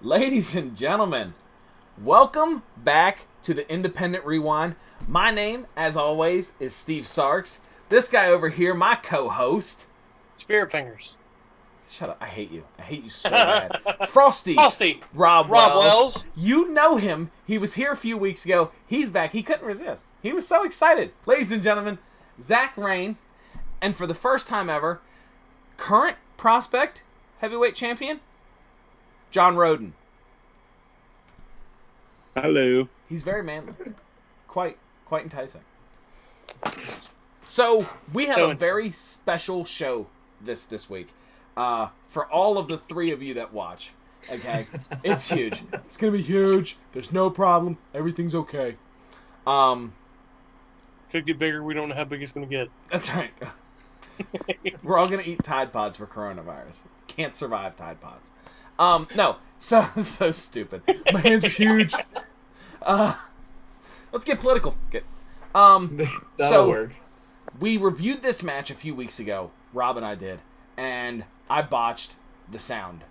Ladies and gentlemen, welcome back to the Independent Rewind. My name, as always, is Steve Sarks. This guy over here, my co-host... Spirit Fingers. Shut up. I hate you. I hate you so bad. Frosty. Rob Wells. Wells. You know him. He was here a few weeks ago. He's back. He couldn't resist. He was so excited. Ladies and gentlemen, Zach Rain. And for the first time ever, current prospect heavyweight champion, John Roden. Hello. He's very manly. Quite enticing. So, we have a very special show this week. For all of the three of you that watch. Okay? It's huge. It's gonna be huge. There's no problem. Everything's okay. Could get bigger. We don't know how big it's going to get. That's right. We're all gonna eat Tide Pods for coronavirus. Can't survive Tide Pods. No. So stupid. My hands are huge. Let's get political. That'll work. We reviewed this match a few weeks ago. Rob and I did. And I botched the sound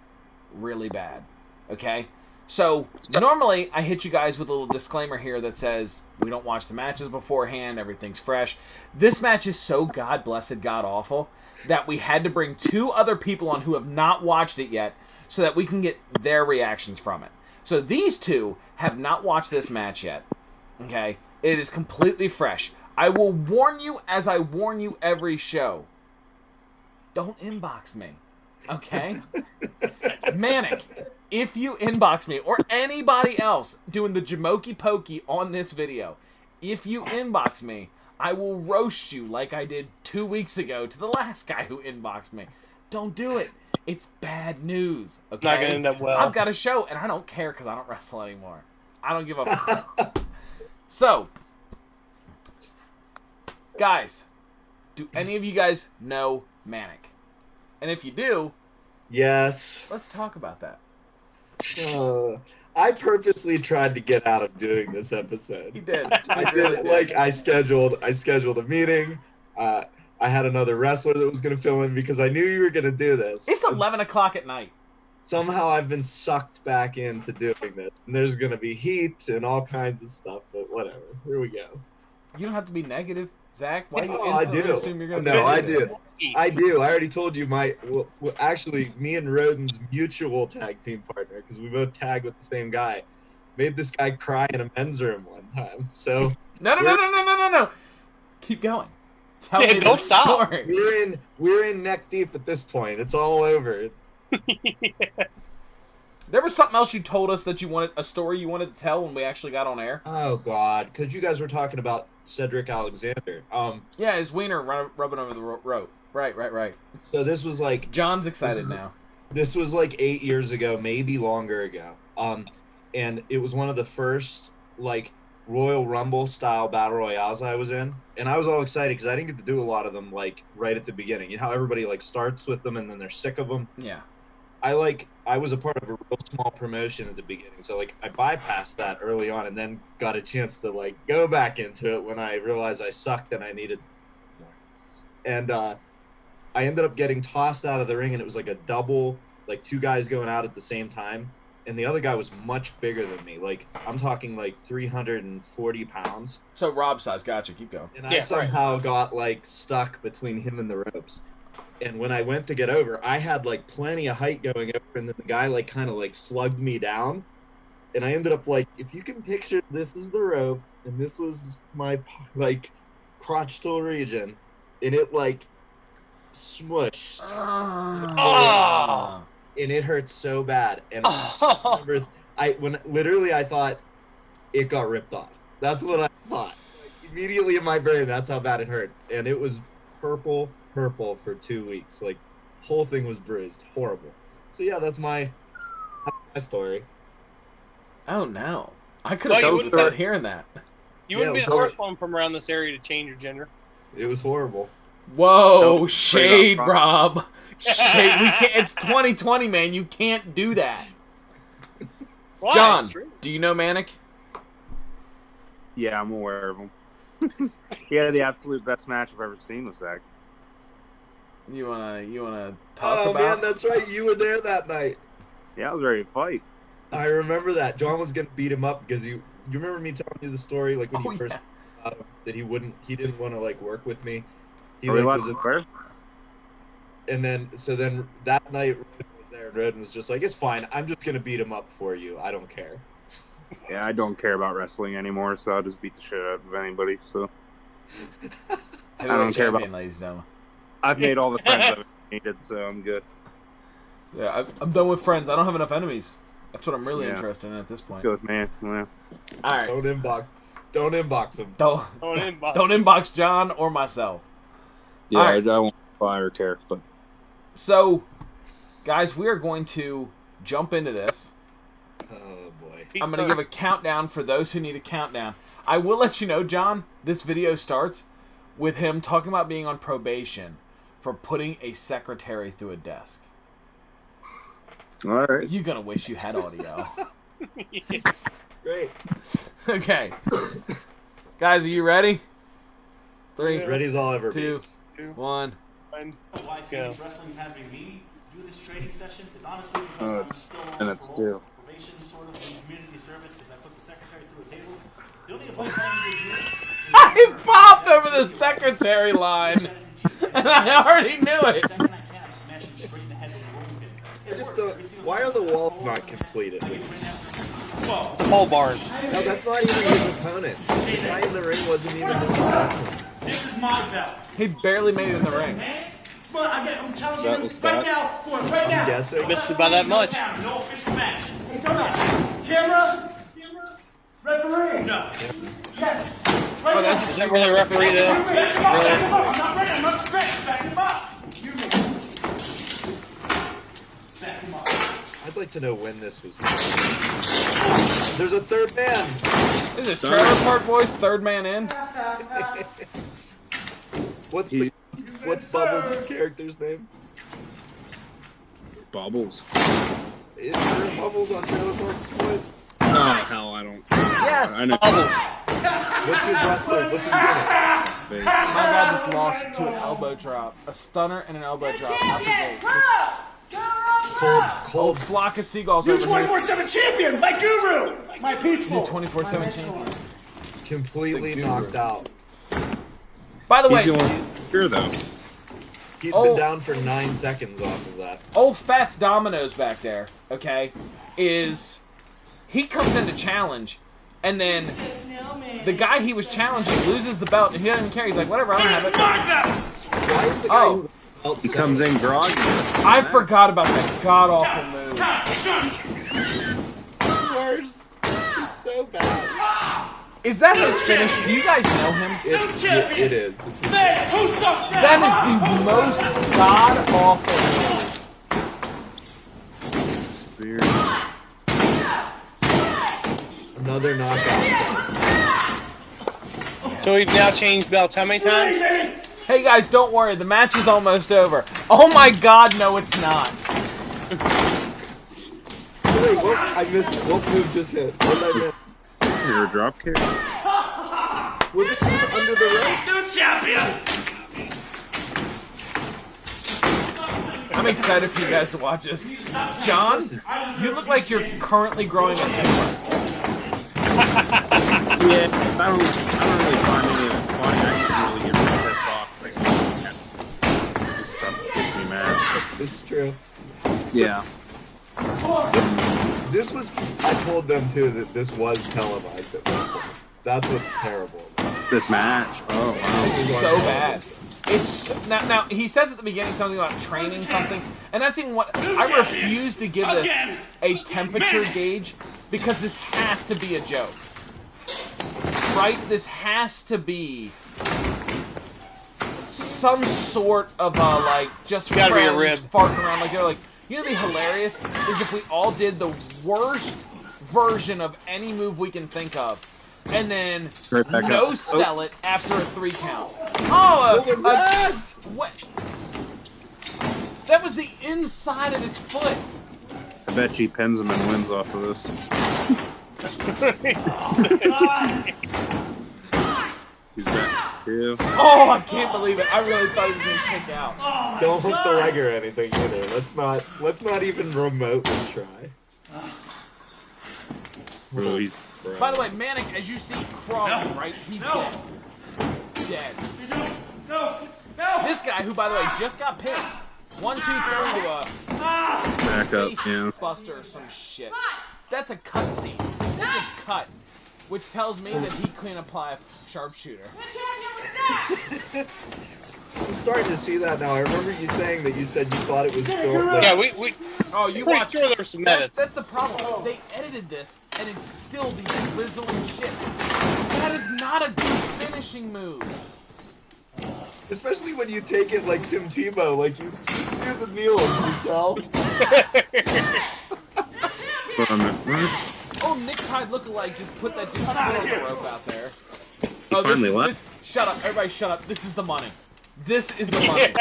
really bad. Okay? So, normally I hit you guys with a little disclaimer here that says we don't watch the matches beforehand, everything's fresh. This match is so god-blessed, god-awful, that we had to bring two other people on who have not watched it yet so that we can get their reactions from it. So these two have not watched this match yet. Okay? It is completely fresh. I will warn you as I warn you every show. Don't inbox me. Okay? Manic, if you inbox me or anybody else doing the Jamoki Pokey on this video, if you inbox me, I will roast you like I did 2 weeks ago to the last guy who inboxed me. Don't do it. It's bad news. Okay? Not going to end up well. I've got a show, and I don't care because I don't wrestle anymore. I don't give a fuck. So, guys, do any of you guys know Manic? And if you do, yes. Let's talk about that. I purposely tried to get out of doing this episode. He did. I did. Like I scheduled a meeting. I had another wrestler that was going to fill in because I knew you were going to do this. It's 11 o'clock at night. Somehow I've been sucked back into doing this. And there's going to be heat and all kinds of stuff, but whatever. Here we go. You don't have to be negative, Zach. Why do you I instantly do. assume you're going to No, I do. I do. I already told you actually, me and Roden's mutual tag team partner, because we both tag with the same guy, made this guy cry in a men's room one time. So No. Keep going. Tell me don't the stop. story. We're in neck deep at this point. It's all over. There was something else you told us that a story you wanted to tell when we actually got on air. Oh God, because you guys were talking about Cedric Alexander. Yeah, his wiener rubbing over the rope. Right. So this was like John's excited now. This was like 8 years ago, maybe longer ago. And it was one of the first like Royal Rumble style battle royales I was in, and I was all excited because I didn't get to do a lot of them like right at the beginning. You know how everybody like starts with them and then they're sick of them. Yeah. I was a part of a real small promotion at the beginning, so like I bypassed that early on and then got a chance to like go back into it when I realized I sucked and I needed more. And I ended up getting tossed out of the ring, and it was like a double, like two guys going out at the same time, and the other guy was much bigger than me. Like I'm talking like 340 pounds. So Rob size, gotcha. Keep going. And I somehow got like stuck between him and the ropes. And when I went to get over, I had like plenty of height going over, and then the guy like kind of like slugged me down. And I ended up like, if you can picture, this is the rope, and this was my like crotchal region, and it like smushed. And it hurt so bad. And I remember I thought it got ripped off. That's what I thought. Like, immediately in my brain, that's how bad it hurt. And it was purple for 2 weeks. Like, whole thing was bruised. Horrible. So yeah, that's my story. Oh no. I could have done without hearing that. You wouldn't be the first one from around this area to change your gender. It was horrible. Whoa, shade, Rob. Shade. We can't. It's 2020, man. You can't do that. Why? John, do you know Manic? Yeah, I'm aware of him. He had the absolute best match I've ever seen with Zach. You wanna talk about? Oh man, that's right. You were there that night. Yeah, I was ready to fight. I remember that John was gonna beat him up because you remember me telling you the story like when he first that he didn't want to like work with me. He Are we like allowed was to swear? and then that night Redden was there and Redden was just like, it's fine, I'm just gonna beat him up for you. I don't care. Yeah, I don't care about wrestling anymore, so I'll just beat the shit out of anybody. So I don't care about- ladies and gentlemen. I've made all the friends I've needed, so I'm good. Yeah, I'm done with friends. I don't have enough enemies. That's what I'm really Yeah. interested in at this point. Good man. Yeah. All right. Don't inbox him. Don't inbox John or myself. Yeah, All right. I won't buy or care, but So, guys, we are going to jump into this. Oh boy. I'm going to give a countdown for those who need a countdown. I will let you know, John, this video starts with him talking about being on probation for putting a secretary through a desk. all right. You're going to wish you had audio. Great. Okay. Guys, are you ready? 3, As ready as I'll ever 2, be. 1. Why Phoenix Wrestling's having me do this training session is honestly because Oh, I'm it's still minutes, on too. probation sort of in community service because I put the secretary through a table. The only advice I can give you I popped over the secretary line, and I already knew it. second I can smash him straight in the head with a rolling pin. I just don't. Why are the walls not completed? It's a pole barn. No, that's not even his opponent. The guy in the ring wasn't even his opponent. This is my belt. He barely made it in the ring. But I'm challenging That you was right that? now for it right now. Guessing. Missed it by that much. No official match. Hey, camera. Referee. No. Yes. Right now. Is that really a referee though? Back him up. Back him up. I'm not ready. I'm not ready. Back him up. Back him up. I'd like to know when this was. There's a third man. This is Trailer Park Boys' third man in. What's Bubbles' character's name? Bubbles. Is there Bubbles on Trailer Park Boys? Oh hell, I don't. Yes. I know. What's his wrestler? What's his gimmick? My guy just lost to an elbow drop. A stunner and an elbow drop. Out the gate. Cold. Flock of seagulls You over here. 24/7 champion, my guru, my peaceful. 24/7 champion. Completely The guru. knocked out. By the He's way, the only here though. He's Oh. been down for 9 seconds off of that. old Fats Domino's back there, okay, he comes in to challenge, and then the guy he was challenging loses the belt, and he doesn't care. He's like, whatever, I don't have it. Why is the guy Oh. who felt He sick? comes in groggy. I forgot about that god-awful move. worst? It's so bad. Is that his finish? Do you guys know him? It is. It's Who sucks That is the most god-awful move. Spear. another knockout. So we've now changed belts how many times? Hey guys, don't worry, the match is almost over. Oh my god, no it's not. Wait, what? I missed. What move just hit? What did I miss? Your drop kick. Was it under the rope? New champion. I'm excited for you guys to watch this. John, you look like you're currently growing a tumor. Yeah, I don't really find any of it fun. I can really get really pissed off. Like, this stuff makes me mad. It's true. But, yeah. This was. I told them too that this was televised at one point. That's what's terrible. This match. Oh wow. So bad. It's now he says at the beginning something about training something, and that's even what I refuse to give this a temperature gauge because this has to be a joke. Right? This has to be some sort of like just Gotta be a friends rib. farting around like they're like, you know what'd be hilarious is if we all did the worst version of any move we can think of. And then Right back no up. sell it after a 3 count. Oh, What was that? what? That was the inside of his foot. I bet he pins him and wins off of this. He's back. Yeah. Oh, I can't believe it. I really thought he was going to kick out. Don't hook the leg or anything either. Let's not even remotely try. Bro, he's By the way, Manic, as you see, crawling, right? He's dead. Dead. No! This guy, who, by the way, just got pinned. 1, 2, 3 to a back up. face Yeah. buster or some shit. That's a cutscene. They just cut. Which tells me that he couldn't apply a sharpshooter. I'm starting to see that now. I remember you saying that you said you thought it was still. Like, Yeah, we Oh, you pretty watch. sure there were some edits. That's the problem. They edited this, and it's still these grizzling shit. That is not a good finishing move. especially when you take it like Tim Tebow, like you do the kneel yourself. Oh, Nick Tide lookalike just put that dude's foot on the rope out there. He finally left. Shut up, everybody shut up. This is the money. This is the money.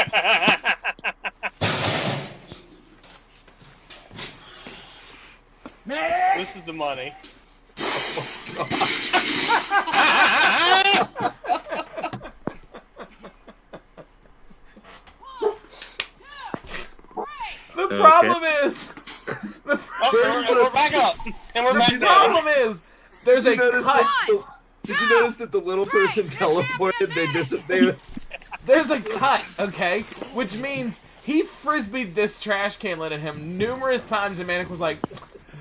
This is the money. The problem is... Oh, and we're back up. And we're back The down. problem is... There's a cut. Did you notice that the little person teleported? They disappeared. There's a cut, okay? Which means he frisbeed this trash can lid at him numerous times, and Manic was like,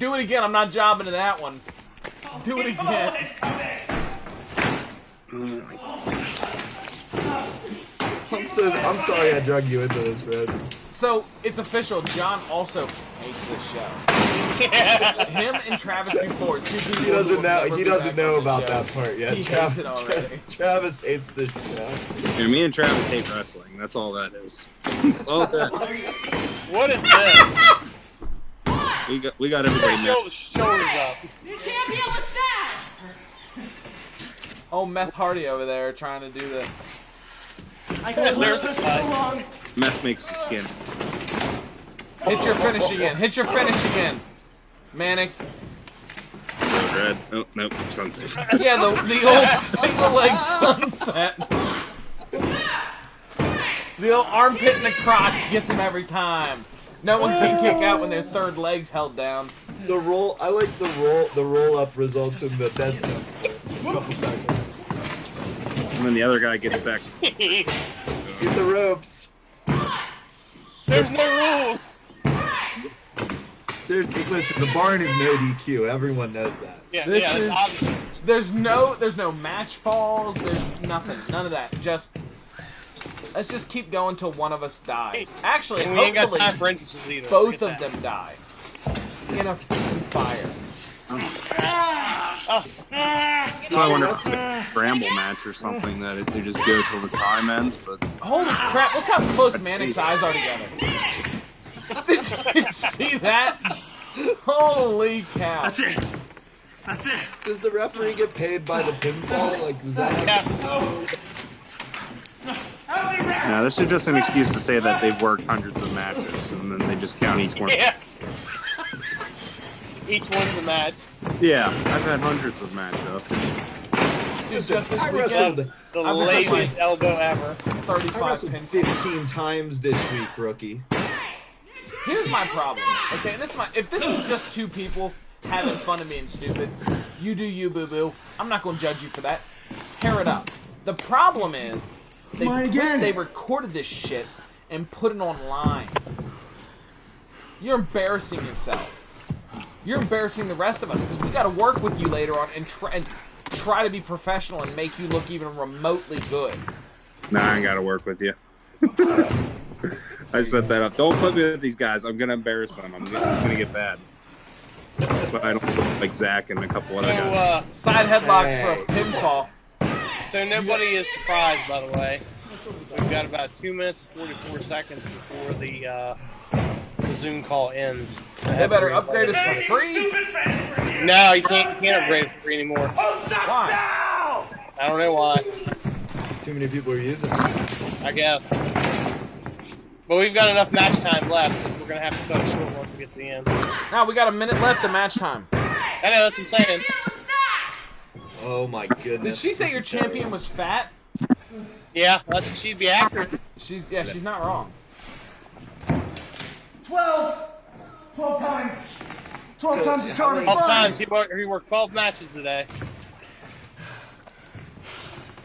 do it again, I'm not jobbing to that one. Do it again. I'm sorry I drug you into this, Fred. So, it's official, John also hates this show. Him and Travis before, two people He doesn't who will know. never He be doesn't back know on the about show. that part yet. He hates it already. Travis hates this show. Yeah, me and Travis hate wrestling. That's all that is. Okay. What is this? We got everybody now. Shoulders up. You can't deal with that! Oh, Meth Hardy over there trying to do the... There's a cut. Meth makes the skin. Hit your finish again. Hit your finish again. Manic. Red. Oh, nope. Sunset. Yeah, the old single leg sunset. The old armpit in the crotch gets him every time. No one can kick out when their third leg's held down. The roll. I like the roll. The roll up results in the dead zone. Couple seconds. And then the other guy gets back. Get the ropes. There's no rules. Listen, the barn is no DQ. Everyone knows that. Yeah, This yeah, is- it's obvious. There's no match falls. There's nothing. None of that. Just let's just keep going till one of us dies. Actually, And we ain't got hopefully time for instances either. both Look of at that. them die in a freaking fire. So I wonder if it's a scramble match or something that they just go till the time ends. But Holy crap! Look how close Manic's eyes are together. Did you see that? Holy cow! That's it. Does the referee get paid by the pinfall? Like, is that? yeah, this is just an excuse to say that they've worked hundreds of matches, and then they just count each one. Yeah. Each one's a match. Yeah, I've had hundreds of matchups. Dude, just this I weekend, wrestled- That's the I've heard laziest elbow ever. I 35 wrestled pin. 15 times this week, rookie. Here's my problem. Okay, this is my. If this is just two people having fun and being stupid, you do you, boo boo. I'm not going to judge you for that. Tear it up. The problem is they recorded this shit and put it online. You're embarrassing yourself. You're embarrassing the rest of us because we got to work with you later on and try to be professional and make you look even remotely good. Nah, I ain't gotta work with you. I set that up. Don't put me with these guys. I'm gonna embarrass them. It's gonna get bad. That's why I don't look like Zach and a couple other guys. Side headlock for a pinfall. So nobody is surprised, by the way. We've got about 2 minutes and 44 seconds before the Zoom call ends. They better upgrade us for free. No, you can't upgrade it for free anymore. Why? I don't know why. Too many people are using it. I guess. But we've got enough match time left. So we're gonna have to cut it short once we get to the end. Now we got a minute left of match time. I know, that's what I'm saying. Oh my goodness. Did she say This your is champion was fat? Yeah, she'd be accurate. She's not wrong. 12 times. 12 times the charm is 12 fine. times. He worked 12 matches today.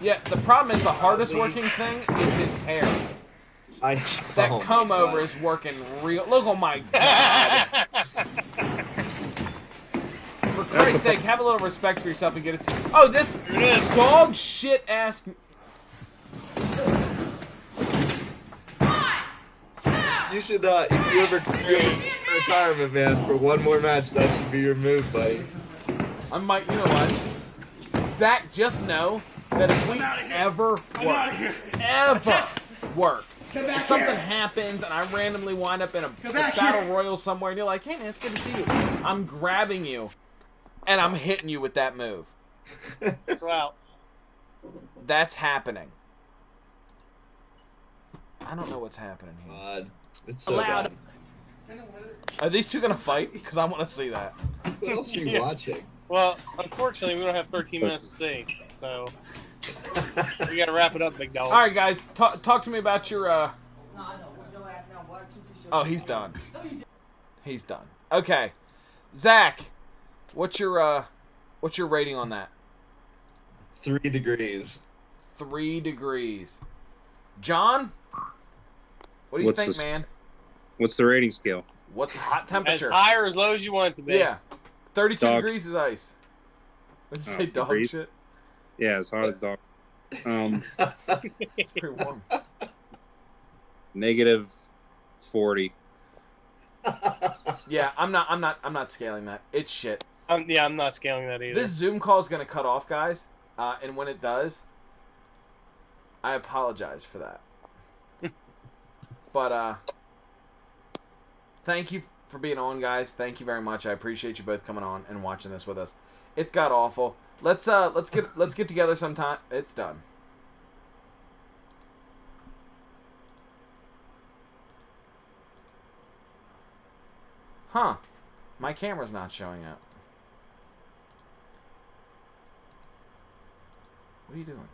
Yeah, the problem is the hardest working thing is his hair. That comb over is working real. Look, oh my god! For Christ's sake, have a little respect for yourself and get it to. Oh, this dog shit ass. You should, if you ever retirement, man, for one more match, that should be your move, buddy. I might, you know what? Zach, just know that if we ever work, if something happens and I randomly wind up in a battle royal somewhere and you're like, hey man, it's good to see you, I'm grabbing you and I'm hitting you with that move. Wow. That's happening. I don't know what's happening here. God, it's so bad. Are these two gonna fight? Because I want to see that. What else are you watching? Well, unfortunately, we don't have 13 minutes to see, so we gotta wrap it up, big dog. All right, guys, talk to me about your. Oh, he's done. He's done. Okay, Zach, what's your rating on that? 3 degrees. 3 degrees. John, what do you think, man? What's the rating scale? What's hot temperature? As high or as low as you want it to be. Yeah, 32 Dog. degrees is ice. What'd you say, dog degrees? shit? Yeah, as hot as dog. It's pretty warm. Negative 40. Yeah, I'm not scaling that. It's shit. Yeah, I'm not scaling that either. This Zoom call is gonna cut off, guys, and when it does, I apologize for that. But thank you for being on, guys. Thank you very much. I appreciate you both coming on and watching this with us. It got awful. Let's get together sometime. It's done. Huh. My camera's not showing up. What are you doing?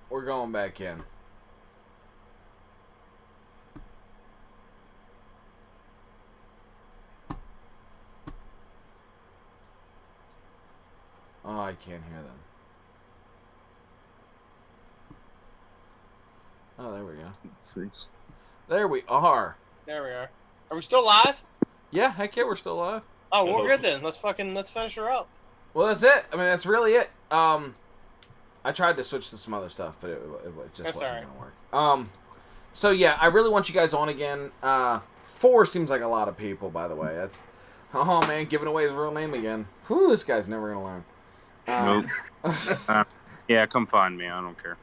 We're going back in. Oh, I can't hear them. Oh, there we go. Thanks. There we are. There we are. Are we still live? Yeah, heck yeah, we're still alive. Oh, we're good then. Let's finish her up. Well, that's it. I mean, that's really it. I tried to switch to some other stuff, but it just That's wasn't all right. gonna work. So yeah, I really want you guys on again. 4 seems like a lot of people, by the way. That's oh man, giving away his real name again. Whew, this guy's never gonna learn. Nope. Yeah, come find me. I don't care.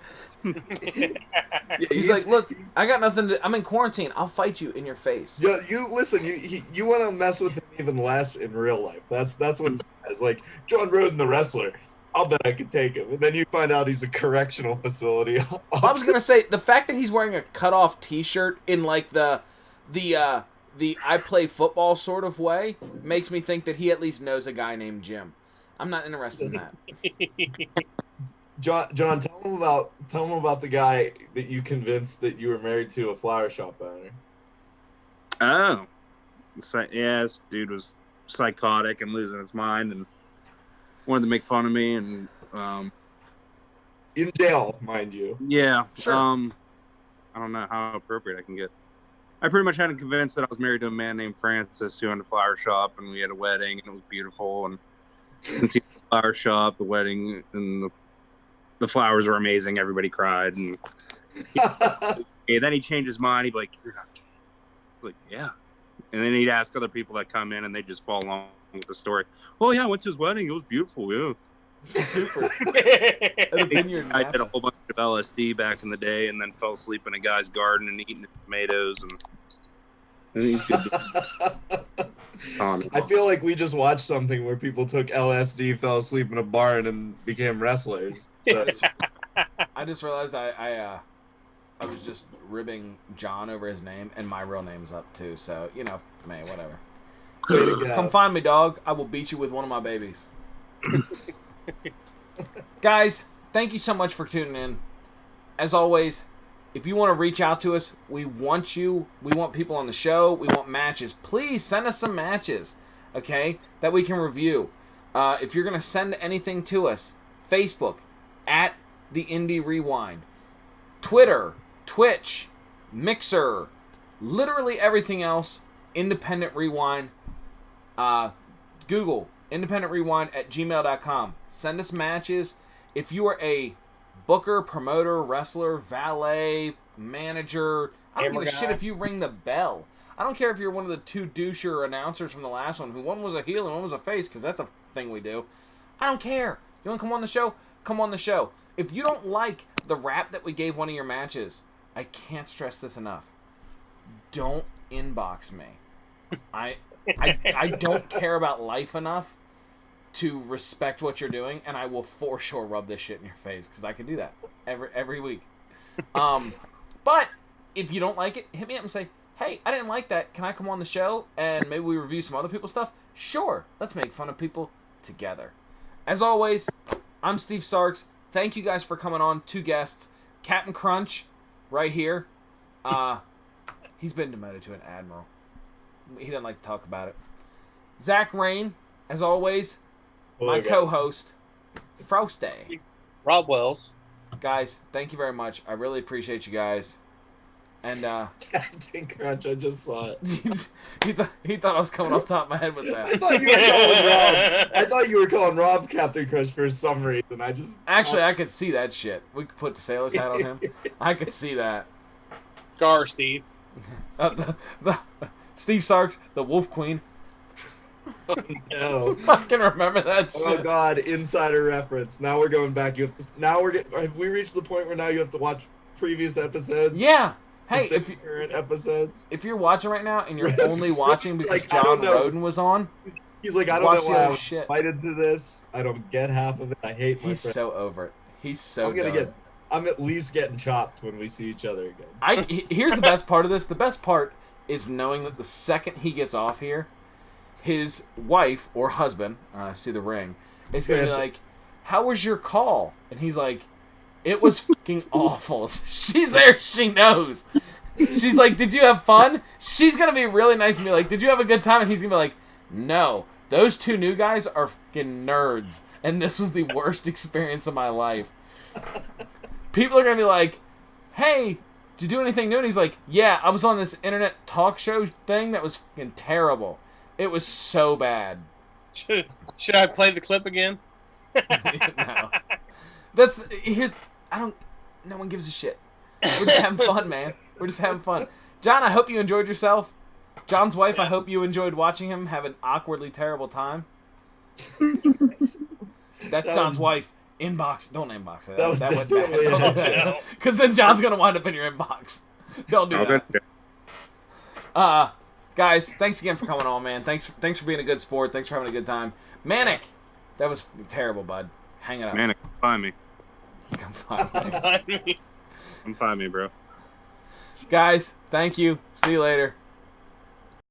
Yeah, He's like, look, I got nothing to. I'm in quarantine. I'll fight you in your face. Yeah, you listen. You want to mess with him even less in real life. That's what it's like. John Roden, the wrestler. I'll bet I could take him. And then you find out he's a correctional facility. I was gonna say the fact that he's wearing a cutoff T-shirt in like the I play football sort of way makes me think that he at least knows a guy named Jim. I'm not interested in that. John, tell him about the guy that you convinced that you were married to, a flower shop owner. Oh. Yeah, this dude was psychotic and losing his mind and wanted to make fun of me and In jail, mind you. yeah. Sure. I don't know how appropriate I can get. I pretty much had him convinced that I was married to a man named Francis who owned a flower shop, and we had a wedding, and it was beautiful. And since he had a flower shop, the wedding, and the flowers were amazing. Everybody cried, and then he changed his mind. He'd be like, "You're not gay." I'm like, yeah. And then he'd ask other people that come in, and they just follow along with the story. Oh yeah, I went to his wedding. It was beautiful. Yeah. Super. I did a whole bunch of LSD back in the day, and then fell asleep in a guy's garden and eating tomatoes. And He's good. I feel like we just watched something where people took LSD, fell asleep in a barn, and became wrestlers. So. I just realized I was just ribbing John over his name, and my real name's up too. So man, whatever. Come find me, dog. I will beat you with one of my babies. Guys, thank you so much for tuning in. As always, if you want to reach out to us, we want people on the show. We want matches. Please send us some matches, okay, that we can review. If you're going to send anything to us, Facebook, at the Indie Rewind, Twitter, Twitch, Mixer, literally everything else, Independent Rewind, Google, independentrewind@gmail.com. Send us matches. If you are a booker, promoter, wrestler, valet, manager, I don't give a shit if you ring the bell. I don't care if you're one of the two doucher announcers from the last one, who one was a heel and one was a face, because that's a thing we do. I don't care. You want to come on the show? Come on the show. If you don't like the rap that we gave one of your matches, I can't stress this enough. Don't inbox me. I don't care about life enough to respect what you're doing, and I will for sure rub this shit in your face, because I can do that every week. But if you don't like it, hit me up and say, hey, I didn't like that. Can I come on the show and maybe we review some other people's stuff? Sure. Let's make fun of people together. As always, I'm Steve Sarks. Thank you guys for coming on. 2 guests. Captain Crunch, right here. He's been demoted to an admiral. He doesn't like to talk about it. Zach Rain, as always, my co-host, Frosty. Rob Wells. Guys, thank you very much. I really appreciate you guys. And Captain Crunch, I just saw it. he thought I was coming off the top of my head with that. I thought you were calling Rob Captain Crunch for some reason. Actually, I could see that shit. We could put the sailor's hat on him. I could see that. Scar Steve. Steve Sarks, the Wolf Queen. Oh, no. I can remember that shit. Oh God, insider reference. Now we're going back. Have we reached the point where now you have to watch previous episodes? Yeah. Hey, current episodes. If you're watching right now and you're only watching because like, John Roden was on, he's like, I don't know why I was invited to this. I don't get half of it. I hate my friend. He's so over it. He's so done. I'm at least getting chopped when we see each other again. Here's the best part of this. The best part is knowing that the second he gets off here, his wife or husband, see the ring, is going to be like, how was your call? And he's like, it was fucking awful. She's there. She knows. She's like, did you have fun? She's going to be really nice and be like, did you have a good time? And he's going to be like, no. Those 2 new guys are fucking nerds. And this was the worst experience of my life. People are going to be like, hey, did you do anything new? And he's like, yeah, I was on this internet talk show thing that was fucking terrible. It was so bad. Should I play the clip again? No. No one gives a shit. We're just having fun, man. We're just having fun. John, I hope you enjoyed yourself. John's wife, yes. I hope you enjoyed watching him have an awkwardly terrible time. That's John's wife. Inbox. Don't inbox it. That went bad. Because then John's going to wind up in your inbox. Don't do that. Guys, thanks again for coming on, man. Thanks for being a good sport. Thanks for having a good time. Manic. That was terrible, bud. Hang it up. Manic, find me. Come find me. Come find me, bro. Guys, thank you. See you later.